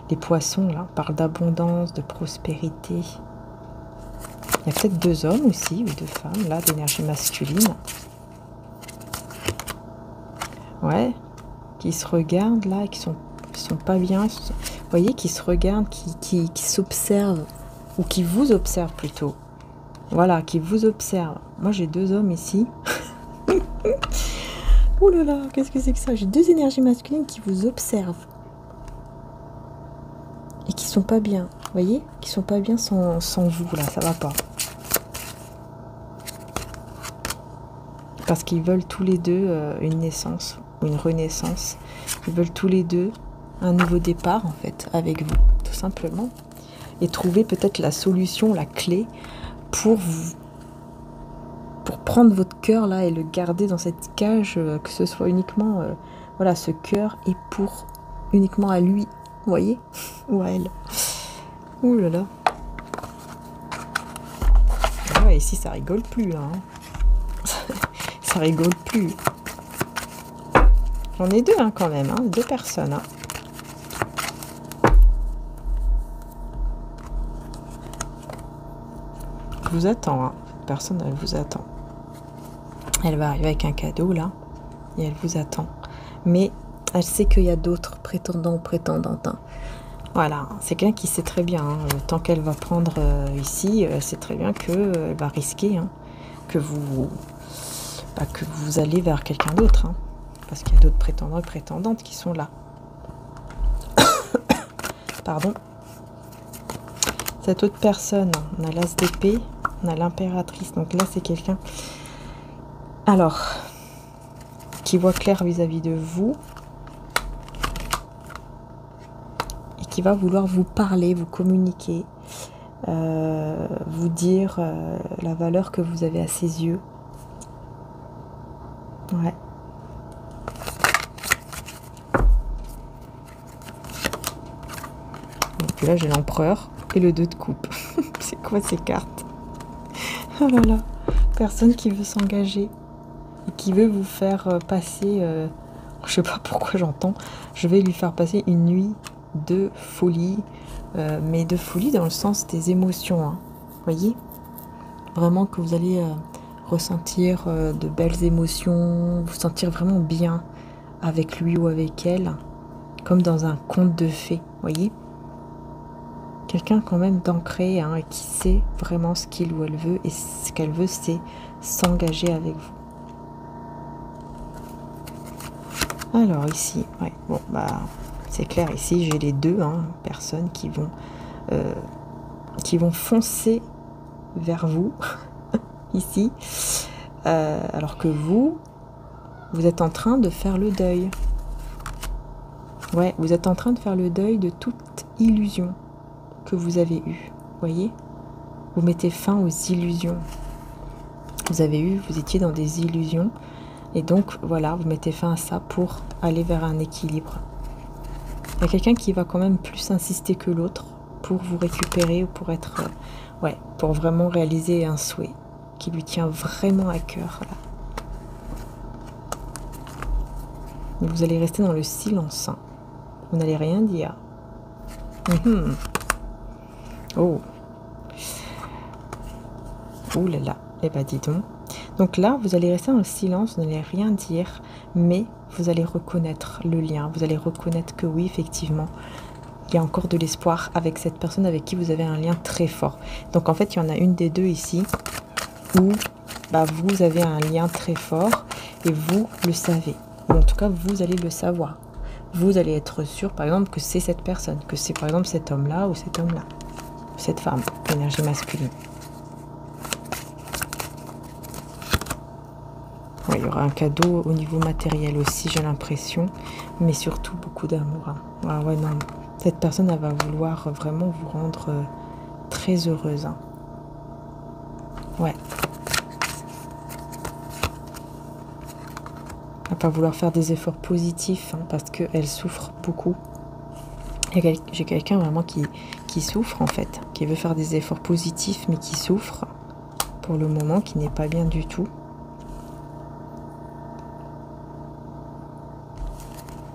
les poissons, là. On parle d'abondance, de prospérité. Il y a peut-être 2 hommes aussi, ou 2 femmes, là, d'énergie masculine. Ouais, qui se regardent, là, et qui sont pas bien. Vous voyez, qui se regardent, qui s'observent, ou qui vous observent plutôt. Voilà, qui vous observent. Moi, j'ai 2 hommes ici. Oh là là, qu'est-ce que c'est que ça? J'ai 2 énergies masculines qui vous observent. Et qui sont pas bien. Vous voyez? Qui sont pas bien sans vous, là, ça va pas. Parce qu'ils veulent tous les deux une naissance, ou une renaissance. Ils veulent tous les deux un nouveau départ, en fait, avec vous, tout simplement. Et trouver peut-être la solution, la clé, pour prendre votre cœur là et le garder dans cette cage, que ce soit uniquement, voilà, ce cœur est pour uniquement à lui, vous voyez, ou à elle. Ouh là là. Ouais, ici ça rigole plus là. Hein. Ça rigole plus. J'en ai 2 hein, quand même, hein, 2 personnes. Hein. Je vous attends, hein. Personne elle vous attend. Elle va arriver avec un cadeau là, et elle vous attend. Mais elle sait qu'il y a d'autres prétendants ou prétendantes. Hein. Voilà, c'est quelqu'un qui sait très bien, hein, le temps qu'elle va prendre ici, elle sait très bien qu'elle va risquer, hein, que vous allez vers quelqu'un d'autre. Hein, parce qu'il y a d'autres prétendants et prétendantes qui sont là. Pardon. Cette autre personne, on a l'as d'épée, on a l'impératrice, donc là c'est quelqu'un... Alors, qui voit clair vis-à-vis de vous et qui va vouloir vous parler, vous communiquer, vous dire la valeur que vous avez à ses yeux. Ouais. Et là j'ai l'empereur et le 2 de coupe. C'est quoi ces cartes? Oh là là, personne qui veut s'engager. Et qui veut vous faire passer, je sais pas pourquoi j'entends, je vais lui faire passer une nuit de folie, mais de folie dans le sens des émotions, hein, voyez, vraiment que vous allez ressentir de belles émotions, vous sentir vraiment bien avec lui ou avec elle, comme dans un conte de fées, voyez, quelqu'un quand même d'ancré, hein, et qui sait vraiment ce qu'il ou elle veut, et ce qu'elle veut, c'est s'engager avec vous. Alors ici, ouais, bon, bah, c'est clair, ici j'ai les 2 hein, personnes qui vont foncer vers vous, ici, alors que vous êtes en train de faire le deuil. Ouais, vous êtes en train de faire le deuil de toute illusion que vous avez eue, voyez. Vous mettez fin aux illusions. Vous étiez dans des illusions. Et donc, voilà, vous mettez fin à ça pour aller vers un équilibre. Il y a quelqu'un qui va quand même plus insister que l'autre pour vous récupérer ou pour être... ouais, pour vraiment réaliser un souhait qui lui tient vraiment à cœur. Là. Mais vous allez rester dans le silence. Hein. Vous n'allez rien dire. Oh. Ouh là là. Eh ben, dis donc. Donc là, vous allez rester dans le silence, vous n'allez rien dire, mais vous allez reconnaître le lien. Vous allez reconnaître que oui, effectivement, il y a encore de l'espoir avec cette personne avec qui vous avez un lien très fort. Donc en fait, il y en a une des 2 ici où bah, vous avez un lien très fort et vous le savez. Ou en tout cas, vous allez le savoir. Vous allez être sûr, par exemple, que c'est cette personne, que c'est par exemple cet homme-là ou cet homme-là. cette femme, énergie masculine. Ouais, il y aura un cadeau au niveau matériel aussi, j'ai l'impression, mais surtout beaucoup d'amour. Hein. Ah ouais, non, cette personne, elle va vouloir vraiment vous rendre très heureuse. Hein. Ouais. Elle va vouloir faire des efforts positifs, hein, parce qu'elle souffre beaucoup. J'ai quelqu'un vraiment qui souffre, en fait, qui veut faire des efforts positifs, mais qui souffre pour le moment, qui n'est pas bien du tout.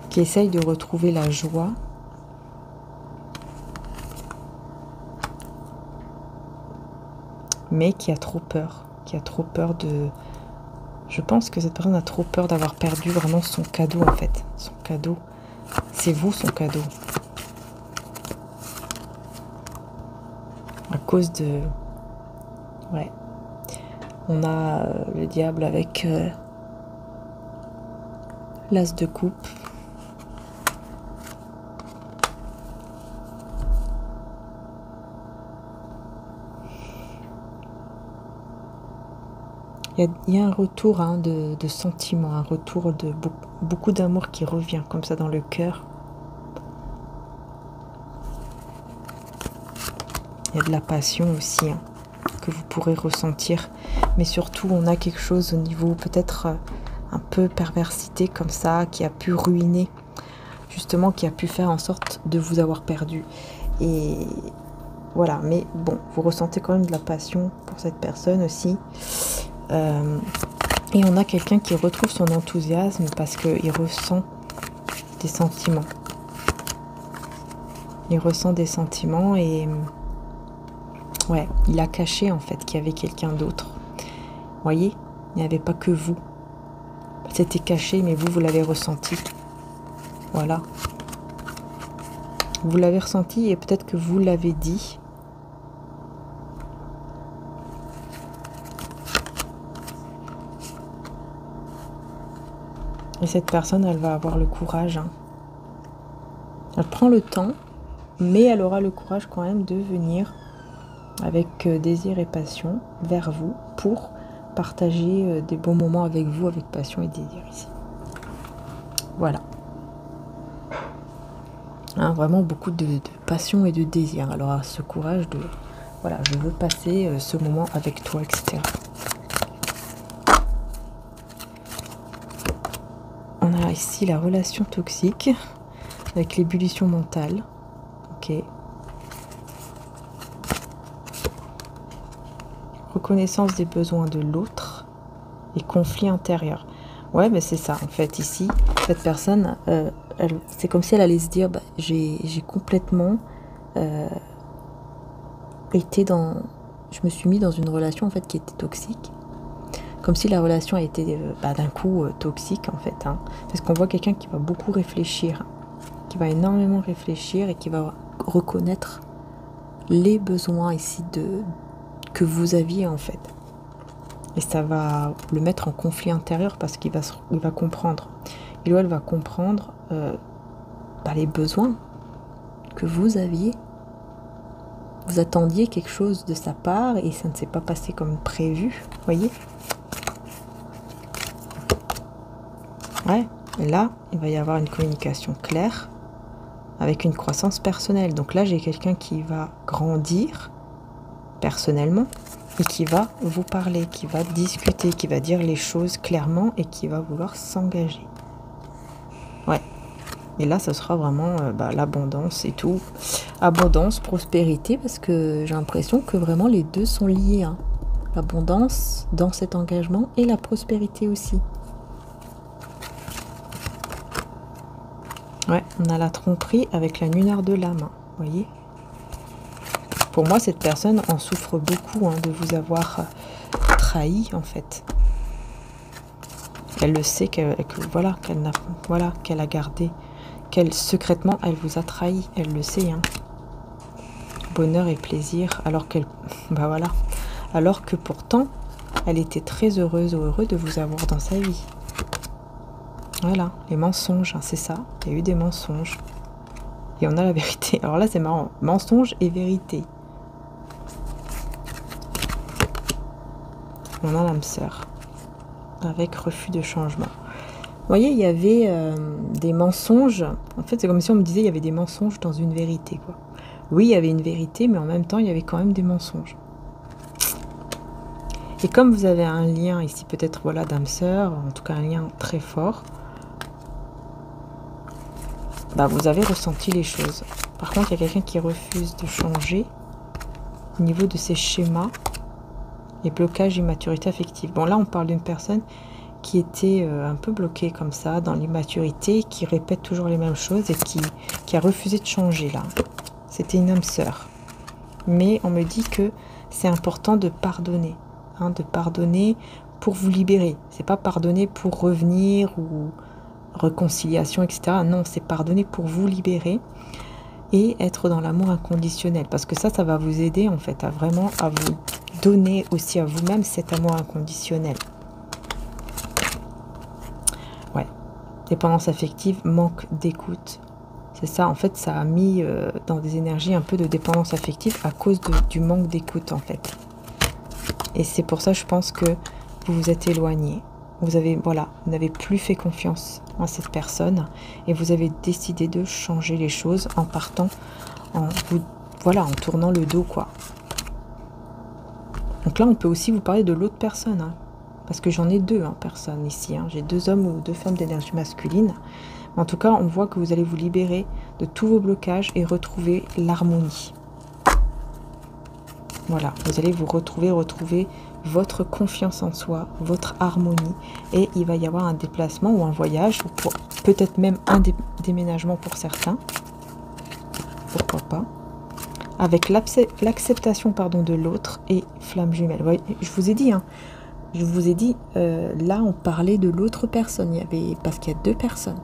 Qui essaye de retrouver la joie. Mais qui a trop peur. Qui a trop peur de... Je pense que cette personne a trop peur d'avoir perdu vraiment son cadeau, en fait. Son cadeau. C'est vous, son cadeau. À cause de... Ouais. On a le diable avec l'as de coupe. Il y a un retour hein, de sentiments, un retour de beaucoup d'amour qui revient comme ça dans le cœur. Il y a de la passion aussi hein, que vous pourrez ressentir. Mais surtout, on a quelque chose au niveau peut-être un peu perversité comme ça, qui a pu ruiner, justement, qui a pu faire en sorte de vous avoir perdu. Et voilà, mais bon, vous ressentez quand même de la passion pour cette personne aussi. Et on a quelqu'un qui retrouve son enthousiasme parce qu'il ressent des sentiments. Il ressent des sentiments et ouais, il a caché en fait qu'il y avait quelqu'un d'autre. Vous voyez, il n'y avait pas que vous. C'était caché, mais vous l'avez ressenti. Voilà. Vous l'avez ressenti et peut-être que vous l'avez dit. Et cette personne, elle va avoir le courage. Hein. Elle prend le temps, mais elle aura le courage quand même de venir avec désir et passion vers vous pour partager des bons moments avec vous, avec passion et désir ici. Voilà. Hein, vraiment beaucoup de passion et de désir. Alors ce courage de, voilà, je veux passer ce moment avec toi, etc. On a ici la relation toxique avec l'ébullition mentale. Ok. Reconnaissance des besoins de l'autre et conflit intérieur. Ouais, mais c'est ça en fait. Ici, cette personne, c'est comme si elle allait se dire bah, j'ai complètement été dans. Je me suis mis dans une relation en fait qui était toxique. Comme si la relation a été d'un coup toxique en fait. Hein. Parce qu'on voit quelqu'un qui va beaucoup réfléchir, qui va énormément réfléchir et qui va reconnaître les besoins ici que vous aviez en fait. Et ça va le mettre en conflit intérieur parce qu'il va comprendre. Il ou elle va comprendre les besoins que vous aviez. Vous attendiez quelque chose de sa part et ça ne s'est pas passé comme prévu, voyez ? Ouais, et là, il va y avoir une communication claire avec une croissance personnelle. Donc là, j'ai quelqu'un qui va grandir personnellement et qui va vous parler, qui va discuter, qui va dire les choses clairement et qui va vouloir s'engager. Ouais. Et là, ce sera vraiment l'abondance et tout. Abondance, prospérité, parce que j'ai l'impression que vraiment les deux sont liés. Hein. L'abondance dans cet engagement et la prospérité aussi. Ouais, on a la tromperie avec la lunaire de l'âme, hein, vous voyez. Pour moi, cette personne en souffre beaucoup hein, de vous avoir trahi, en fait. Elle le sait qu'elle a gardé, qu'elle secrètement, elle vous a trahi, elle le sait. Hein. Bonheur et plaisir, alors qu'elle, alors que pourtant, elle était très heureuse ou heureux de vous avoir dans sa vie. Voilà, les mensonges, hein, c'est ça. Il y a eu des mensonges. Et on a la vérité. Alors là, c'est marrant. Mensonge et vérité. On a l'âme sœur. Avec refus de changement. Vous voyez, il y avait des mensonges. En fait, c'est comme si on me disait il y avait des mensonges dans une vérité, quoi. Oui, il y avait une vérité, mais en même temps, il y avait quand même des mensonges. Et comme vous avez un lien ici, peut-être, voilà, d'âme sœur, en tout cas un lien très fort, bah, vous avez ressenti les choses. Par contre, il y a quelqu'un qui refuse de changer au niveau de ses schémas et blocages, immaturité affective. Bon, là, on parle d'une personne qui était un peu bloquée comme ça, dans l'immaturité, qui répète toujours les mêmes choses et qui a refusé de changer, là. C'était une âme sœur. Mais on me dit que c'est important de pardonner. Hein, de pardonner pour vous libérer. C'est pas pardonner pour revenir ou réconciliation, etc. Non, c'est pardonner pour vous libérer et être dans l'amour inconditionnel. Parce que ça va vous aider en fait à vraiment à vous donner aussi à vous-même cet amour inconditionnel. Ouais. Dépendance affective, manque d'écoute. C'est ça, en fait, ça a mis dans des énergies un peu de dépendance affective à cause du manque d'écoute en fait. Et c'est pour ça, je pense que vous vous êtes éloigné. Vous avez, voilà, vous n'avez plus fait confiance à cette personne et vous avez décidé de changer les choses en partant, voilà, en tournant le dos, quoi. Donc là, on peut aussi vous parler de l'autre personne, hein, parce que j'en ai deux personnes ici. Hein. J'ai 2 hommes ou 2 femmes d'énergie masculine. En tout cas, on voit que vous allez vous libérer de tous vos blocages et retrouver l'harmonie. Voilà, vous allez vous retrouver votre confiance en soi, votre harmonie. Et il va y avoir un déplacement ou un voyage, ou peut-être même un déménagement pour certains. Pourquoi pas. Avec l'acceptation de l'autre et flamme jumelle. Ouais, je vous ai dit, hein, là on parlait de l'autre personne. Parce qu'il y a 2 personnes.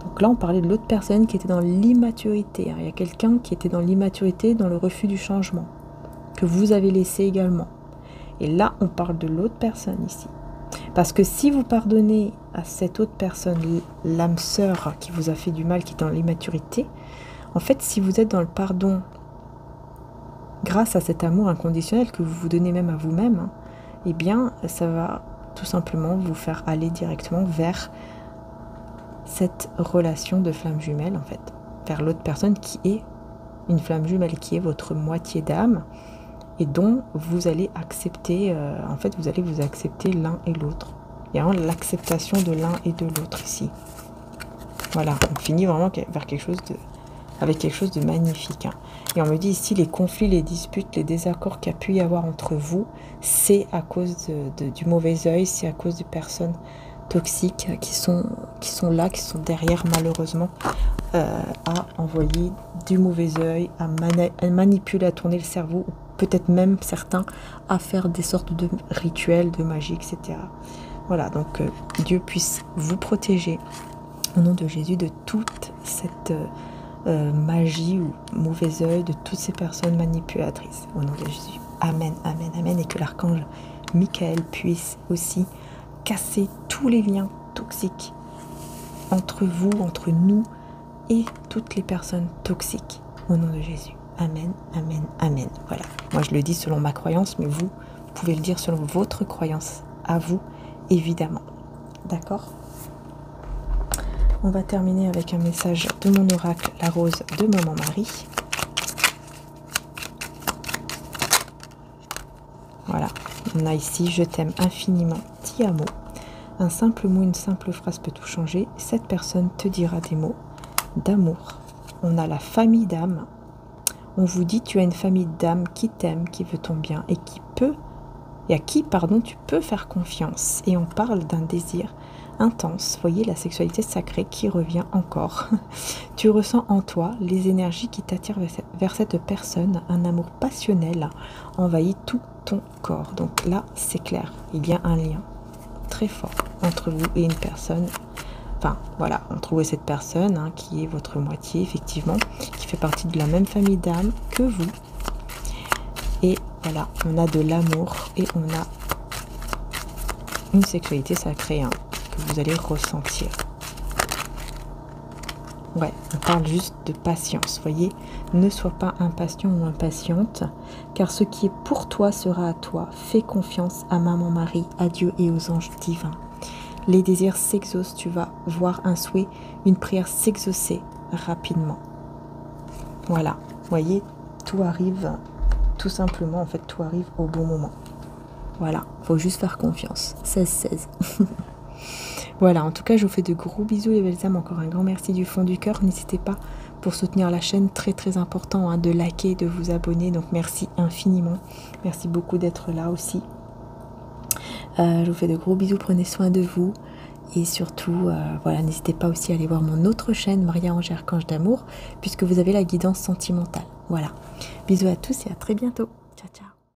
Donc là on parlait de l'autre personne qui était dans l'immaturité. Hein. Il y a quelqu'un qui était dans l'immaturité, dans le refus du changement, que vous avez laissé également. Et là, on parle de l'autre personne ici. Parce que si vous pardonnez à cette autre personne, l'âme sœur qui vous a fait du mal, qui est dans l'immaturité, en fait, si vous êtes dans le pardon, grâce à cet amour inconditionnel que vous vous donnez même à vous-même, hein, eh bien, ça va tout simplement vous faire aller directement vers cette relation de flamme jumelle, en fait. Vers l'autre personne qui est une flamme jumelle, qui est votre moitié d'âme, et dont vous allez accepter, en fait, vous allez vous accepter l'un et l'autre. Il y a vraiment l'acceptation de l'un et de l'autre ici. Voilà, on finit vraiment vers avec quelque chose de magnifique. Hein. Et on me dit ici, les conflits, les disputes, les désaccords qu'il y a pu y avoir entre vous, c'est à cause du mauvais œil, c'est à cause de personnes toxiques qui sont là, qui sont derrière, malheureusement, à envoyer du mauvais œil, à manipuler, à tourner le cerveau, peut-être même certains à faire des sortes de rituels, de magie, etc. Voilà, donc Dieu puisse vous protéger au nom de Jésus de toute cette magie ou mauvais œil, de toutes ces personnes manipulatrices au nom de Jésus. Amen, amen, amen. Et que l'archange Michael puisse aussi casser tous les liens toxiques entre vous, entre nous et toutes les personnes toxiques au nom de Jésus. Amen, amen, amen. Voilà. Moi, je le dis selon ma croyance, mais vous pouvez le dire selon votre croyance, à vous, évidemment. D'accord ? On va terminer avec un message de mon oracle, la rose de Maman Marie. Voilà. On a ici, je t'aime infiniment, ti amo. Un simple mot, une simple phrase peut tout changer. Cette personne te dira des mots d'amour. On a la famille d'âme. On vous dit, tu as une famille d'âme qui t'aime, qui veut ton bien et à qui tu peux faire confiance. Et on parle d'un désir intense. Voyez la sexualité sacrée qui revient encore. Tu ressens en toi les énergies qui t'attirent vers cette personne. Un amour passionnel envahit tout ton corps. Donc là, c'est clair. Il y a un lien très fort entre vous et une personne. Enfin, voilà, on trouve cette personne qui est votre moitié, effectivement, qui fait partie de la même famille d'âme que vous. Et voilà, on a de l'amour et on a une sexualité sacrée que vous allez ressentir. Ouais, on parle juste de patience, voyez. Ne sois pas impatient ou impatiente, car ce qui est pour toi sera à toi. Fais confiance à Maman Marie, à Dieu et aux anges divins. Les désirs s'exaucent, tu vas voir un souhait, une prière s'exaucer rapidement. Voilà, voyez, tout arrive, tout simplement, en fait, tout arrive au bon moment. Voilà, faut juste faire confiance. 16-16. Voilà, en tout cas, je vous fais de gros bisous les belles âmes. Encore un grand merci du fond du cœur. N'hésitez pas pour soutenir la chaîne, très très important hein, de liker, de vous abonner. Donc merci infiniment. Merci beaucoup d'être là aussi. Je vous fais de gros bisous, prenez soin de vous. Et surtout, voilà, n'hésitez pas aussi à aller voir mon autre chaîne, Maria-Ange Archange d'Amour, puisque vous avez la guidance sentimentale. Voilà. Bisous à tous et à très bientôt. Ciao, ciao.